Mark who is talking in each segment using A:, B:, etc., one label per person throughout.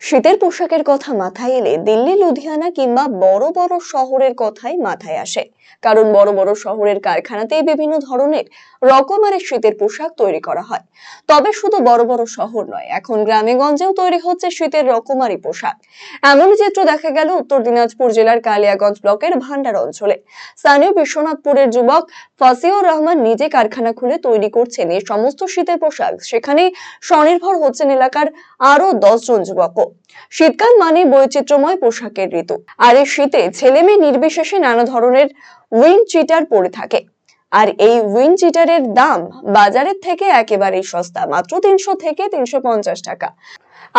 A: শীতের পোশাকের কথা মাথায় এলে দিল্লি, লুধিয়ানা কিংবা বড় বড় শহরের কথাই মাথায় আসে। কারণ বড় বড় শহরের কারখানাতেই বিভিন্ন ধরনের রকমারি শীতের পোশাক তৈরি করা হয়। তবে শুধু বড় বড় শহর নয়, এখন গ্রামে গঞ্জেও তৈরি হচ্ছে শীতের রকমারি পোশাক। এমনই চিত্র দেখা গেল উত্তর দিনাজপুর জেলার কালিয়াগঞ্জ ব্লকের ভান্ডার অঞ্চলে। স্থানীয় বিশ্বনাথপুরের যুবক ফাসিউর রহমান নিজে কারখানা খুলে তৈরি করছেন এই সমস্ত শীতের পোশাক। সেখানে স্বনির্ভর হচ্ছেন এলাকার আরো 10 জন যুবকও। শীতকাল মানে বৈচিত্র্যময় পোশাকের ঋতু, আর এই শীতে ছেলে মেয়ে নির্বিশেষে নানা ধরনের উইন্ড চিটার পরে থাকে। আর এই উইন্ড চিটারের দাম বাজারের থেকে একেবারেই সস্তা, মাত্র 300 থেকে 350 টাকা।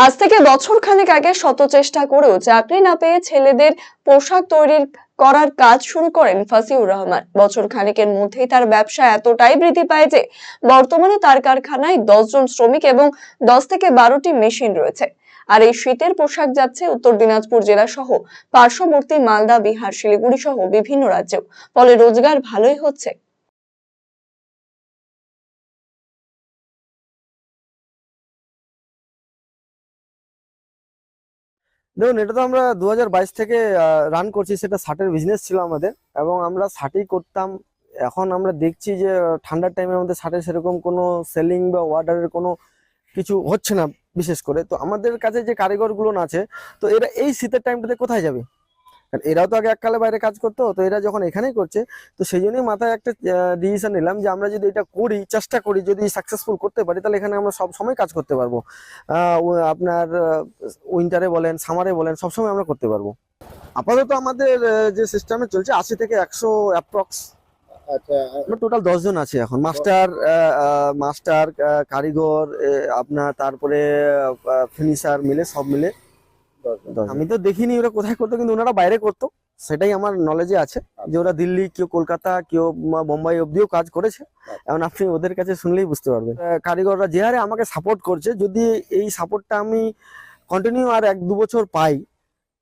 A: আজ থেকে বছর খানেক আগে শত চেষ্টা করেও চাকরি না পেয়ে ছেলেদের পোশাক তৈরির করার কাজ শুরু করেন ফাসিউর রহমান। বছর খানেকের মধ্যেই তার ব্যবসা এতটাই বৃদ্ধি পায় যে বর্তমানে তার কারখানায় 10 জন শ্রমিক এবং 10 থেকে 12টি মেশিন রয়েছে। আর এই শীতের পোশাক যাচ্ছে উত্তর দিনাজপুর জেলা সহ পার্শ্ববর্তী মালদা, বিহার, শিলিগুড়ি সহ বিভিন্ন রাজ্যেও। ফলে রোজগার ভালোই হচ্ছে।
B: দেখুন, এটা তো আমরা 2022 থেকে রান করছি। সেটা শার্টের বিজনেস ছিল আমাদের, এবং আমরা শার্টই করতাম। এখন আমরা দেখছি যে ঠান্ডার টাইমের মধ্যে শার্টের সেরকম কোনো সেলিং বা অর্ডারের কোনো কিছু হচ্ছে না। বিশেষ করে তো আমাদের কাছে যে কারিগরগুলো আছে, তো এরা এই শীতের টাইমটাতে কোথায় যাবে? কারণ এরাও তো আগে এককালে বাইরে কাজ করতো, তো এরা যখন এখানেই করছে, তো সেই জন্যই মাথায় একটা ডিসিশন নিলাম যে আমরা যদি এটা করি, চেষ্টা করি, যদি সাকসেসফুল করতে পারি, তাহলে এখানে আমরা সব সময় কাজ করতে পারবো। আপনার উইন্টারে বলেন, সামারে বলেন, সবসময় আমরা করতে পারবো। আপাতত আমাদের যে সিস্টেমে চলছে 80 থেকে 100 অ্যাপ্রক্স।
C: আচ্ছা।
B: আমরা টোটাল 10 জন আছি এখন। মাস্টার, মাস্টার, কারিগর, আপনার তারপরে ফিনিশার মিলে, সব মিলে 10 জন। আমি তো দেখিনি ওরা কোথায় করতো, কিন্তু ওনারা বাইরে করতো, সেটাই আমার নলেজে আছে যে ওরা দিল্লি, কেউ কলকাতা, কেউ বোম্বাই অব্দিও কাজ করেছে। এখন আপনি ওদের কাছে শুনলেই বুঝতে পারবেন। কারিগররা যে হারে আমাকে সাপোর্ট করছে, যদি এই সাপোর্টটা আমি কন্টিনিউ আর 1-2 বছর পাই,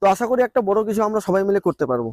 B: তো আশা করি একটা বড় কিছু আমরা সবাই মিলে করতে পারবো।